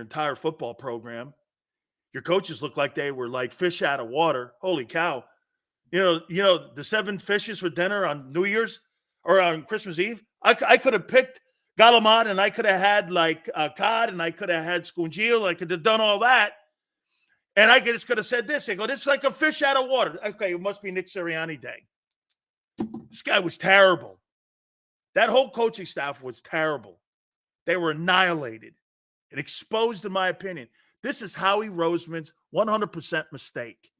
your entire football program. Your coaches look like they were like fish out of water. Holy cow. You know, the 7 fishes for dinner on New Year's or on Christmas Eve. I could have picked Galamad, and I could have had like cod, and I could have had scungil. I could have done all that. And I just could have said this. They go, this is like a fish out of water. Okay, it must be Nick Sirianni day. This guy was terrible. That whole coaching staff was terrible. They were annihilated and exposed, in my opinion. This is Howie Roseman's 100% mistake.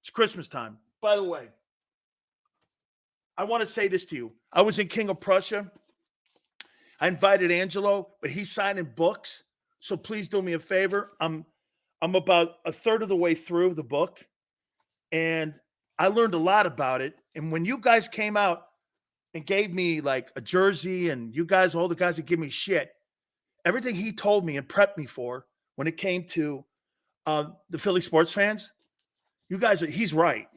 It's Christmas time. By the way, I want to say this to you. I was in King of Prussia. I invited Angelo, but he's signing books. So please do me a favor. I'm about a third of the way through the book, and I learned a lot about it. And when you guys came out and gave me like a jersey, and you guys, all the guys that give me shit, everything he told me and prepped me for when it came to the Philly sports fans, you guys, he's right.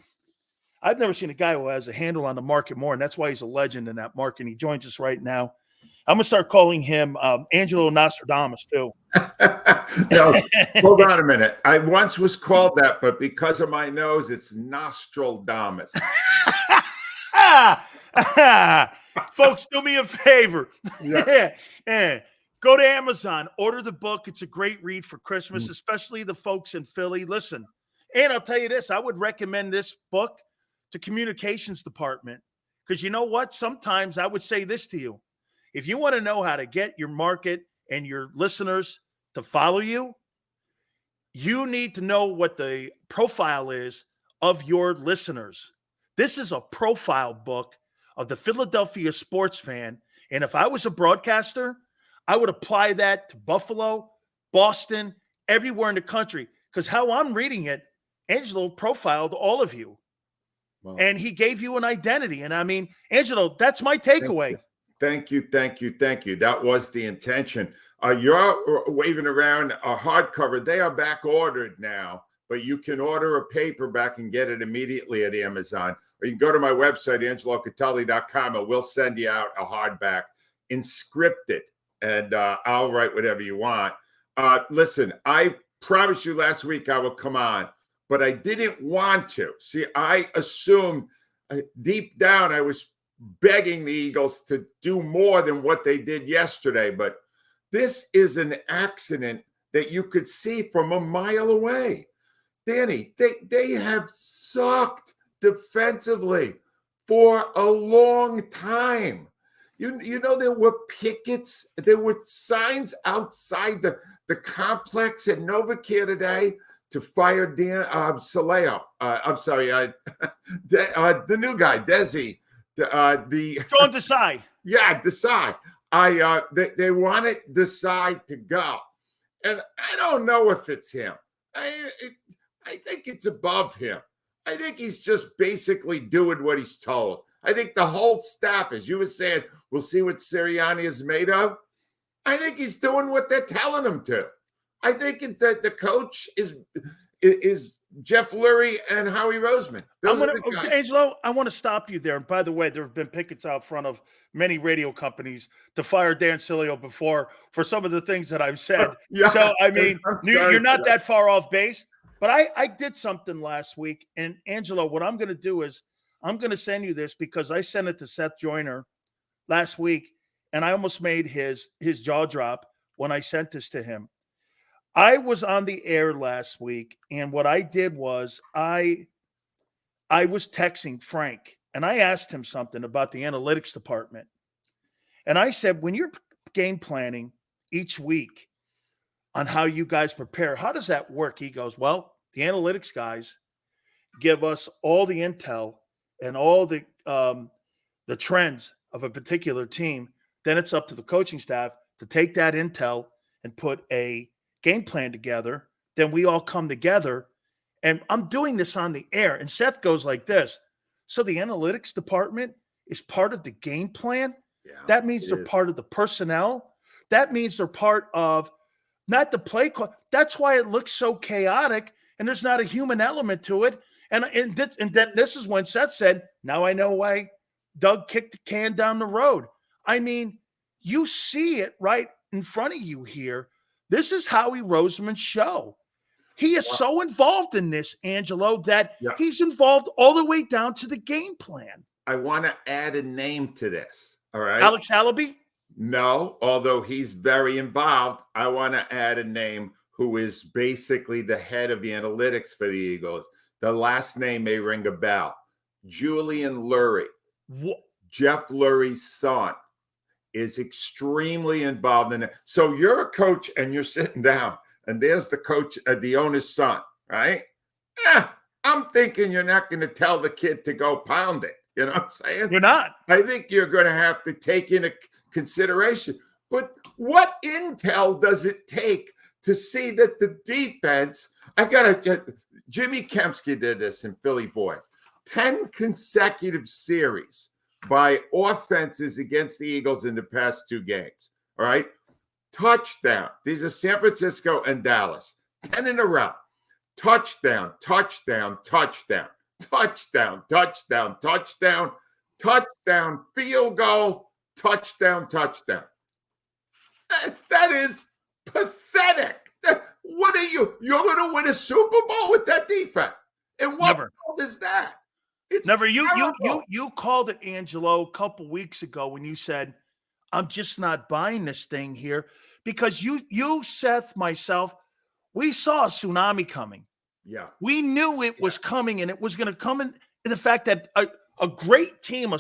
I've never seen a guy who has a handle on the market more, and that's why he's a legend in that market. He joins us right now. I'm going to start calling him Angelo Nostradamus, too. No, hold on a minute. I once was called that, but because of my nose, it's Nostradamus. Folks, do me a favor. Yeah. Go to Amazon, order the book. It's a great read for Christmas, especially the folks in Philly. Listen, and I'll tell you this, I would recommend this book to communications department, because you know what? Sometimes I would say this to you. If you want to know how to get your market and your listeners to follow you, you need to know what the profile is of your listeners. This is a profile book of the Philadelphia sports fan. And if I was a broadcaster, I would apply that to Buffalo, Boston, everywhere in the country. Because how I'm reading it, Angelo profiled all of you. Wow. And he gave you an identity. And I mean, Angelo, that's my takeaway. Thank you. That was the intention. You're waving around a hardcover. They are back ordered now, but you can order a paperback and get it immediately at Amazon. Or you can go to my website, angelocataldi.com, and we'll send you out a hardback, inscripted, and I'll write whatever you want. Listen, I promised you last week I would come on, but I didn't want to. See, I assumed deep down I was begging the Eagles to do more than what they did yesterday. But this is an accident that you could see from a mile away. Danny, they have sucked defensively for a long time. You know, there were pickets, there were signs outside the complex at NovaCare today to fire Dan Saleo. I'm sorry, the new guy, Desi. John Desai. Yeah, Desai. They wanted Desai to go, and I don't know if it's him. I think it's above him. I think he's just basically doing what he's told. I think the whole staff, as you were saying, we'll see what Sirianni is made of. I think he's doing what they're telling him to. I think that the coach is Jeff Lurie and Howie Roseman. Angelo, I want to stop you there. And by the way, there have been pickets out front of many radio companies to fire Dan Sileo before for some of the things that I've said. Yeah, so, I mean, you're not that far off base. But I did something last week. And, Angelo, what I'm going to do is I'm going to send you this because I sent it to Seth Joyner last week, and I almost made his jaw drop when I sent this to him. I was on the air last week, and what I did was I was texting Frank, and I asked him something about the analytics department. And I said, when you're game planning each week on how you guys prepare, how does that work? He goes, well, the analytics guys give us all the intel and all the trends of a particular team. Then it's up to the coaching staff to take that intel and put a game plan together. Then we all come together, and I'm doing this on the air. And Seth goes like this. So the analytics department is part of the game plan. Yeah, that means they're part of the personnel. That means they're part of not the play call. That's why it looks so chaotic, and there's not a human element to it. And then this is when Seth said, now I know why Doug kicked the can down the road. I mean, you see it right in front of you here. This is Howie Roseman's show. He is so involved in this, Angelo, that he's involved all the way down to the game plan. I want to add a name to this. All right. Alex Hallaby? No, although he's very involved, I want to add a name who is basically the head of the analytics for the Eagles. The last name may ring a bell. Julian Lurie. What? Jeff Lurie's son is extremely involved in it. So you're a coach and you're sitting down and there's the coach, the owner's son, right? I'm thinking you're not going to tell the kid to go pound it. You know what I'm saying? You're not. I think you're going to have to take into consideration. But what intel does it take to see that the defense, Jimmy Kempski did this in Philly Voice, 10 consecutive series by offenses against the Eagles in the past 2 games. All right. Touchdown. These are San Francisco and Dallas. 10 in a row. Touchdown, touchdown, touchdown, touchdown, touchdown, touchdown, touchdown, field goal, touchdown, touchdown. That is pathetic. What are you? You're going to win a Super Bowl with that defense? And what world is that? It's never. You called it, Angelo, a couple weeks ago when you said, I'm just not buying this thing here, because you, Seth, myself, we saw a tsunami coming. Yeah. We knew it was coming, and it was going to come in the fact that a great team, a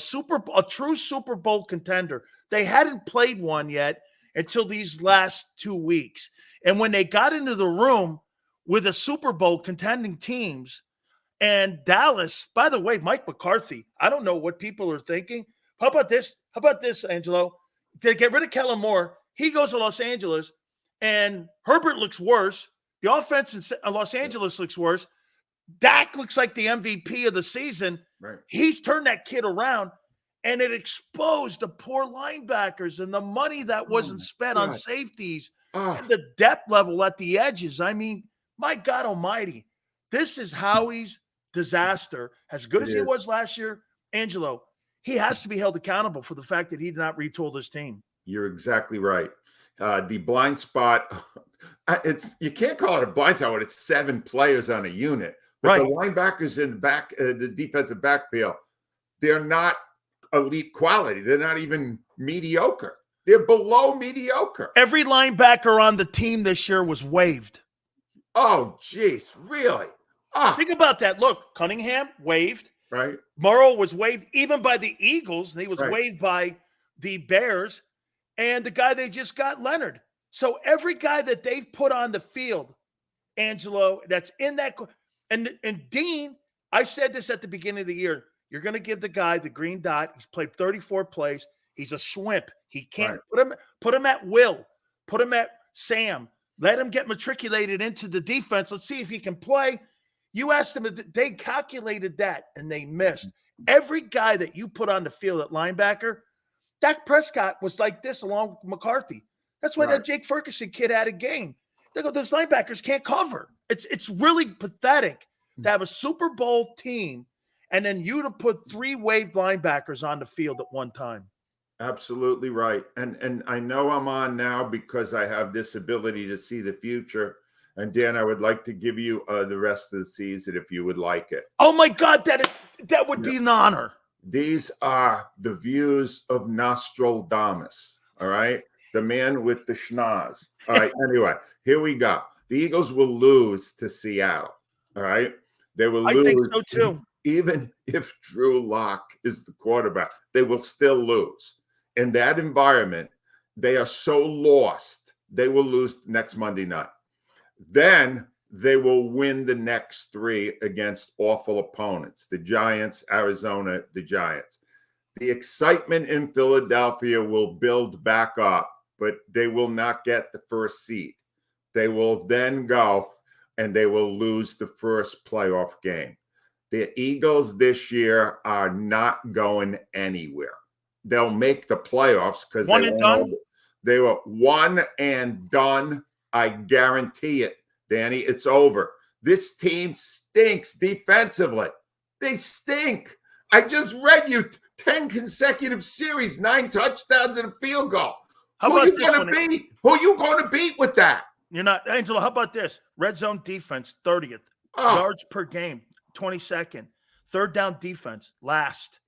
true Super Bowl contender, they hadn't played one yet until these last 2 weeks. And when they got into the room with a Super Bowl contending teams, and Dallas, by the way, Mike McCarthy, I don't know what people are thinking. How about this? How about this, Angelo? They get rid of Kellen Moore. He goes to Los Angeles, and Herbert looks worse. The offense in Los Angeles looks worse. Dak looks like the MVP of the season. Right. He's turned that kid around, and it exposed the poor linebackers and the money that wasn't spent on safeties and the depth level at the edges. I mean, my God almighty, this is Howie's disaster. As good as he was last year, Angelo, he has to be held accountable for the fact that he did not retool this team. You're exactly right. The blind spot, you can't call it a blind spot when it's 7 players on a unit. But the linebackers in the back, the defensive backfield, they're not elite quality. They're not even mediocre. They're below mediocre. Every linebacker on the team this year was waived. Oh, geez, really? Think about that. Look, Cunningham waived. Right. Morrow was waived even by the Eagles, and he was waived by the Bears. And the guy they just got, Leonard. So every guy that they've put on the field, Angelo, that's in that – and Dean, I said this at the beginning of the year, you're going to give the guy the green dot. He's played 34 plays. He's a shrimp. He can't put him at will. Put him at Sam. Let him get matriculated into the defense. Let's see if he can play. You asked them, they calculated that, and they missed. Every guy that you put on the field at linebacker, Dak Prescott was like this along with McCarthy. That's why that Jake Ferguson kid had a game. They go, those linebackers can't cover. It's really pathetic to have a Super Bowl team and then you to put 3 waived linebackers on the field at one time. Absolutely right. And I know I'm on now because I have this ability to see the future. And Dan, I would like to give you the rest of the season if you would like it. Oh my God, that would be an honor. These are the views of Nostradamus. All right. The man with the schnoz. All right. Anyway, here we go. The Eagles will lose to Seattle. All right. They will lose. I think so too. Even if Drew Lock is the quarterback, they will still lose. In that environment, they are so lost, they will lose next Monday night. Then they will win the next 3 against awful opponents, the Giants, Arizona, the Giants. The excitement in Philadelphia will build back up, but they will not get the first seed. They will then go and they will lose the first playoff game. The Eagles this year are not going anywhere. They'll make the playoffs because they were one and done. I guarantee it, Danny. It's over. This team stinks defensively. They stink. I just read you 10 consecutive series, 9 touchdowns and a field goal. Who are you going to beat? Who are you going to beat with that? You're not. Angelo, how about this? Red zone defense, 30th. Oh, Yards per game, 22nd. Third down defense, last.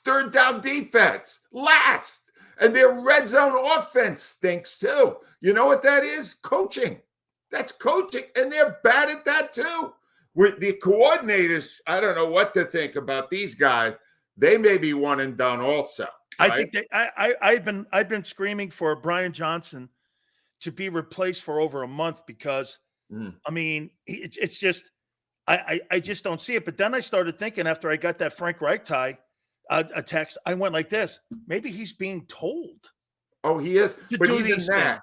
third down defense, last. And their red zone offense stinks too. You know what that is? Coaching. That's coaching. And they're bad at that too. With the coordinators, I don't know what to think about these guys. They may be one and done also. I think I've been screaming for Brian Johnson to be replaced for over a month because I mean it's just I just don't see it. But then I started thinking after I got that Frank Reich a text, I went like this: maybe he's being told. Oh, he is. To but do even these that,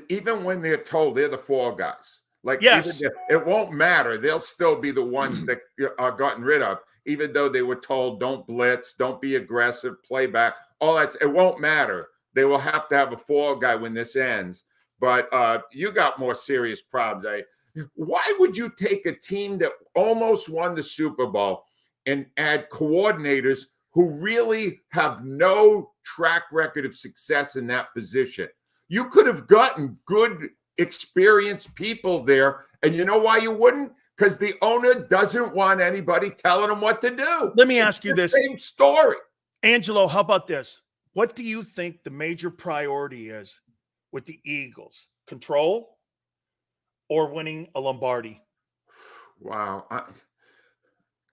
even when they're told, they're the fall guys. Like, yes, it won't matter. They'll still be the ones that are gotten rid of, even though they were told, don't blitz, don't be aggressive, play back. All that. It won't matter. They will have to have a fall guy when this ends. But you got more serious problems. Why would you take a team that almost won the Super Bowl and add coordinators who really have no track record of success in that position? You could have gotten good, experienced people there. And you know why you wouldn't? Because the owner doesn't want anybody telling him what to do. Let me ask you this. Same story. Angelo, how about this? What do you think the major priority is with the Eagles? Control or winning a Lombardi? Wow.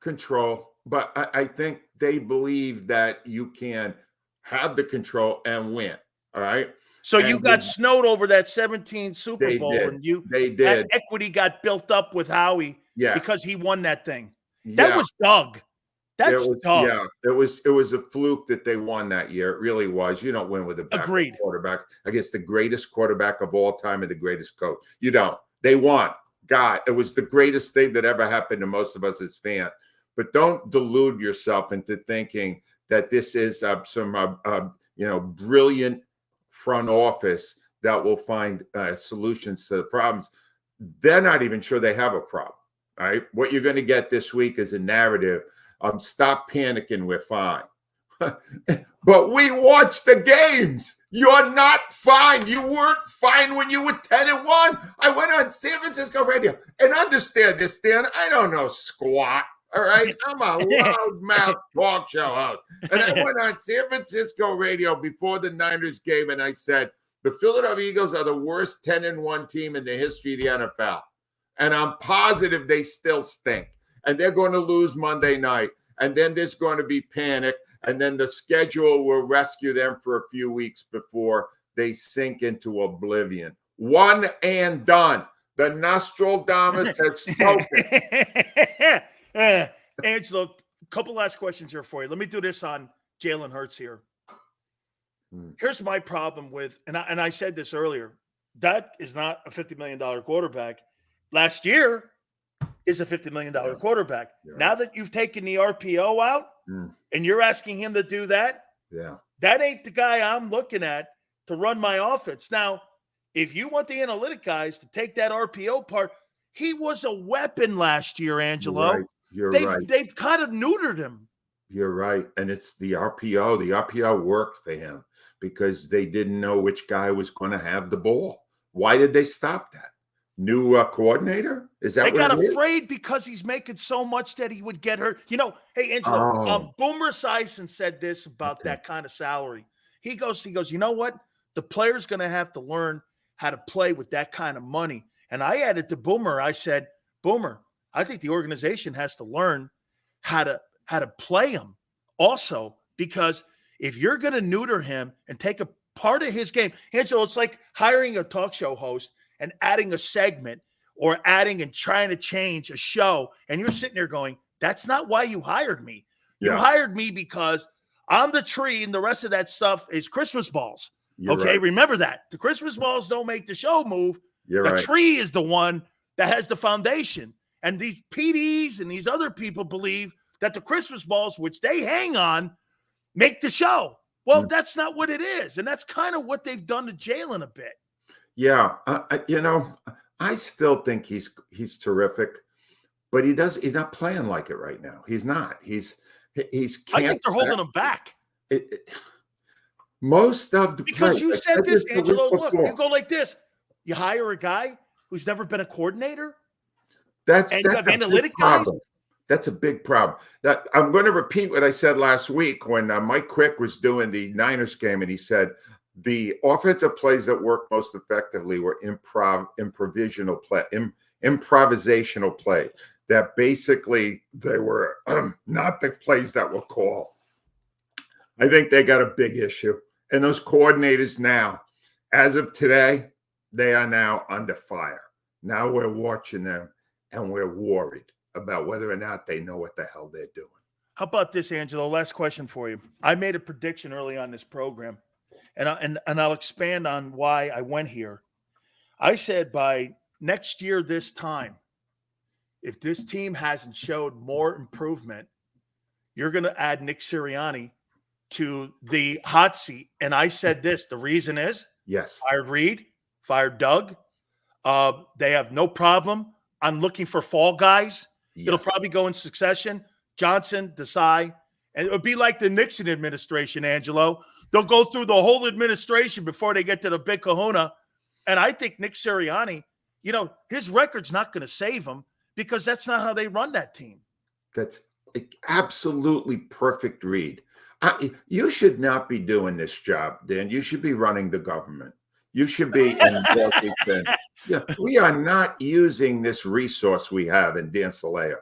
Control. But I think they believe that you can have the control and win. All right. So you got snowed over that 17 Super Bowl, and that equity got built up with Howie because he won that thing. That was Doug. That's Doug. Yeah, it was a fluke that they won that year. It really was. You don't win with a backup quarterback against the greatest quarterback of all time and the greatest coach. You don't. They won. God, it was the greatest thing that ever happened to most of us as fans. But don't delude yourself into thinking that this is some brilliant front office that will find solutions to the problems. They're not even sure they have a problem. All right. What you're going to get this week is a narrative. Stop panicking. We're fine. But we watched the games. You're not fine. You weren't fine when you were 10-1. I went on San Francisco radio, and understand this, Dan. I don't know squat. All right. I'm a loudmouth talk show host. And I went on San Francisco radio before the Niners game, and I said, the Philadelphia Eagles are the worst 10-1 team in the history of the NFL. And I'm positive they still stink. And they're going to lose Monday night. And then there's going to be panic. And then the schedule will rescue them for a few weeks before they sink into oblivion. One and done. The Nostradamus has spoken. Angelo, a couple last questions here for you. Let me do this on Jalen Hurts here. Here's my problem with, and I said this earlier, that is not a $50 million quarterback. Last year is a $50 million quarterback. Now that you've taken the RPO out and you're asking him to do that, that ain't the guy I'm looking at to run my offense. Now, if you want the analytic guys to take that RPO part, he was a weapon last year, Angelo. You're right. They've kind of neutered him. You're right. And it's the RPO. The RPO worked for him because they didn't know which guy was going to have the ball. Why did they stop that? New coordinator? Is that they got afraid because he's making so much that he would get hurt. You know, hey, Angelo, Boomer Esiason said this about that kind of salary. He goes, you know what? The player's going to have to learn how to play with that kind of money. And I added to Boomer, I said, Boomer, I think the organization has to learn how to play him also, because if you're going to neuter him and take a part of his game, Angelo, it's like hiring a talk show host and adding a segment or adding and trying to change a show. And you're sitting there going, that's not why you hired me. You hired me because I'm the tree and the rest of that stuff is Christmas balls. Right. Remember that. The Christmas balls don't make the show move. The tree is the one that has the foundation. And these PDs and these other people believe that the Christmas balls, which they hang on, make the show. Well, that's not what it is. And that's kind of what they've done to Jalen a bit. Yeah. I still think he's terrific, but he's not playing like it right now. He's not. I think they're holding him back. Most of the because you said this, Angelo, look, you go like this. You hire a guy who's never been a coordinator? That's And you have a big analytic guys? problem. That's a big problem. That I'm going to repeat what I said last week when Mike Quick was doing the Niners game, and he said the offensive plays that worked most effectively were improvisational play. That basically they were not the plays that were called. I think they got a big issue, and those coordinators now, as of today, they are now under fire. Now we're watching them, and we're worried about whether or not they know what the hell they're doing. How about this, Angelo? Last question for you. I made a prediction early on this program, and I'll expand on why I went here. I said by next year this time, if this team hasn't showed more improvement, you're going to add Nick Sirianni to the hot seat. And I said this, the reason is Yes, fired Reed, fired Doug. They have no problem. I'm looking for fall guys. yes. It'll probably go in succession. Johnson, Desai. And it would be like the Nixon administration, Angelo. They'll go through the whole administration before they get to the big kahuna. And I think Nick Sirianni, his record's not going to save him because that's not how they run that team. That's absolutely perfect read. You should not be doing this job, Dan. You should be running the government. You should be in Washington. Yeah, we are not using this resource we have in Dan Saleo.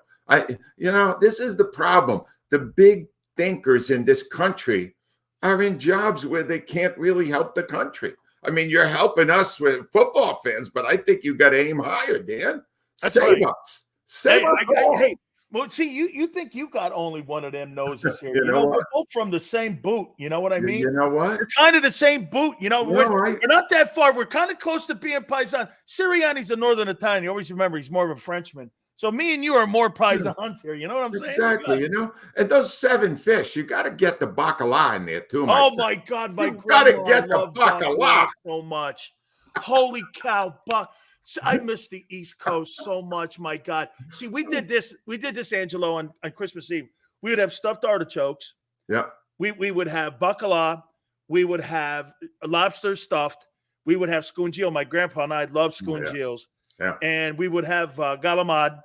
This is the problem. The big thinkers in this country are in jobs where they can't really help the country. I mean, you're helping us with football fans, but I think you got to aim higher, Dan. That's Save right. us. Save us all. Hey, well, see, you think you got only one of them noses here. You know we're what? both from the same boot. You know what I mean? You know what? We're kind of the same boot. We're I- not that far. We're kind of close to being paisan. Sirianni's a Northern Italian. You always remember he's more of a Frenchman. So me and you are more paisans here. You know what I'm saying? Exactly. And those 7 fish, you got to get the bacala in there too. Oh my God, my You gotta grandma get the loved bacala. so much. Holy cow! I miss the East Coast so much. My God. See, we did this, Angelo, on Christmas Eve. We would have stuffed artichokes. Yeah. We would have bacala. We would have lobster stuffed. We would have scungio. My grandpa and I love scungios. Yeah. And we would have galamad.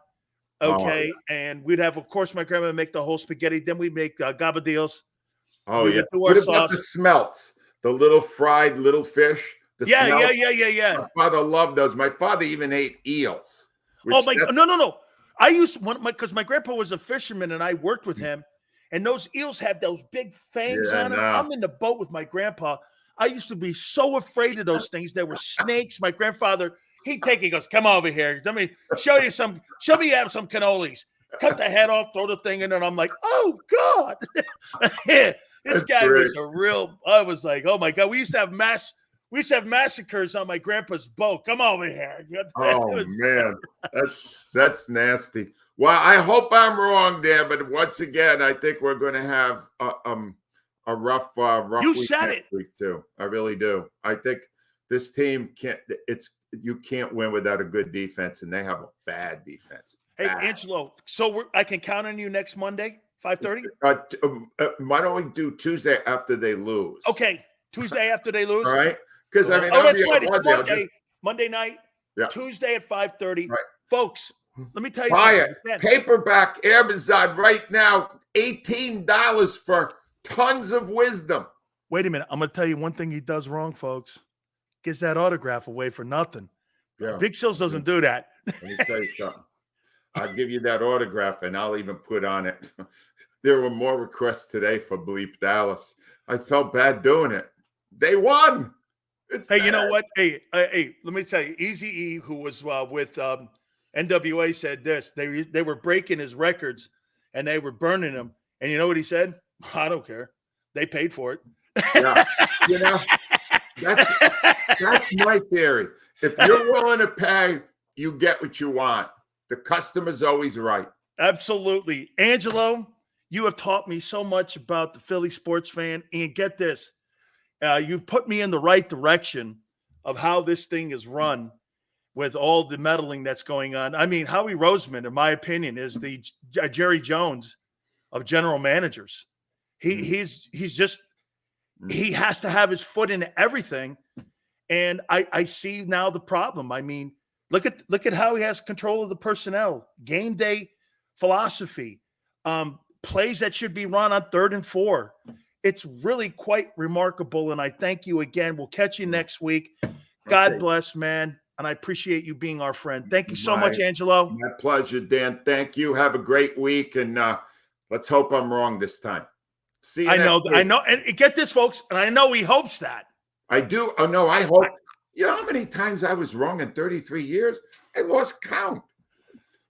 Okay. Oh, yeah. And we'd have, of course, my grandma make the whole spaghetti. Then we make gabardines. Oh, We yeah. would do What our about the sauce. smelts? The little fried little fish? The smelts? Yeah. My father loved those. My father even ate eels. Oh my God. No. I used because my grandpa was a fisherman and I worked with him. And those eels had those big fangs on them. no. I'm in the boat with my grandpa. I used to be so afraid of those things. There were snakes. My grandfather, he goes, come over here. Let me show me you have some cannolis. Cut the head off, throw the thing in, and I'm like, oh God. This That's guy great. was I was like, oh my God. We used to have massacres on my grandpa's boat. Come over here. Oh man, that's nasty. Well, I hope I'm wrong there, but once again, I think we're going to have a rough You week said next it. week too. I really do. I think this team you can't win without a good defense, and they have a bad defense. Hey, Bad. Angelo, so I can count on you next Monday, 5:30? Why don't we do Tuesday after they lose? Okay, Tuesday after they lose. All right. Because I mean, oh, I'll that's be right. on It's Monday. Monday night, Yeah. Tuesday at 5:30. Right. Folks, let me tell you Buy something. it. Again, Paperback Amazon right now, $18 for tons of wisdom. wait a minute. I'm going to tell you one thing he does wrong, folks. Gives that autograph away for nothing. Yeah. Big Sills doesn't do that. Let me tell you something. I'll give you that autograph, and I'll even put on it. There were more requests today for Bleep Dallas. I felt bad doing it. They won. Hey, you know what? Hey, let me tell you. Easy E, who was with NWA, said this. They were breaking his records, and they were burning them. And you know what he said? I don't care. They paid for it. Yeah. You know, that's my theory. If you're willing to pay, you get what you want. The customer's always right. Absolutely. Angelo, you have taught me so much about the Philly sports fan. And get this, you've put me in the right direction of how this thing is run with all the meddling that's going on. I mean, Howie Roseman, in my opinion, is the Jerry Jones of general managers. He has to have his foot in everything. And I see now the problem. I mean, look at how he has control of the personnel, game day philosophy, plays that should be run on 3rd and 4. It's really quite remarkable. And I thank you again. We'll catch you next week. God bless, man. And I appreciate you being our friend. Thank you so much, Angelo. My pleasure, Dan. Thank you. Have a great week. And let's hope I'm wrong this time. See you I know. next week. And get this, folks. And I know he hopes that. I do. Oh, no, I hope. You know how many times I was wrong in 33 years? I lost count.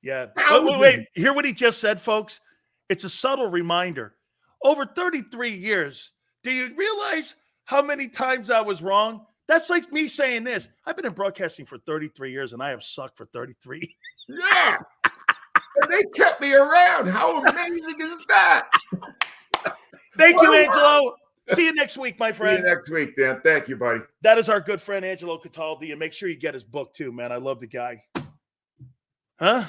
Yeah. Wait. Hear what he just said, folks? It's a subtle reminder. Over 33 years, do you realize how many times I was wrong? That's like me saying this. I've been in broadcasting for 33 years, and I have sucked for 33. Yeah. And they kept me around. How amazing is that? Thank you, Angelo. See you next week, my friend. See you next week, Dan. Thank you, buddy. That is our good friend, Angelo Cataldi. And make sure you get his book, too, man. I love the guy. Huh?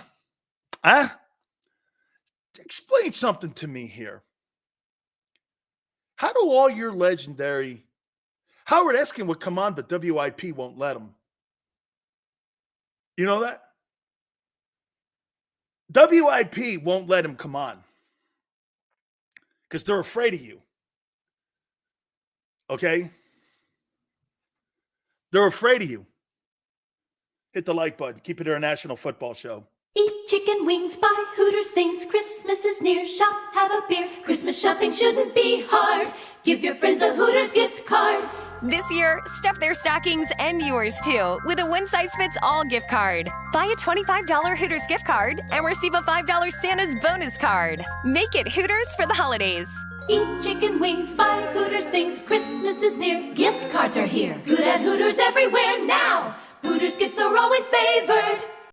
Explain something to me here. How do all your legendary... Howard Eskin would come on, but WIP won't let him. You know that? WIP won't let him come on because they're afraid of you. Okay? They're afraid of you. Hit the like button. Keep it our National Football Show. Eat chicken wings, buy Hooters things. Christmas is near. Shop, have a beer. Christmas shopping shouldn't be hard. Give your friends a Hooters gift card. This year, stuff their stockings and yours too with a one-size-fits-all gift card. Buy a $25 Hooters gift card and receive a $5 Santa's bonus card. Make it Hooters for the holidays. Eat chicken wings, buy Hooters things. Christmas is near. Gift cards are here. Good at Hooters everywhere now. Hooters gifts are always favored.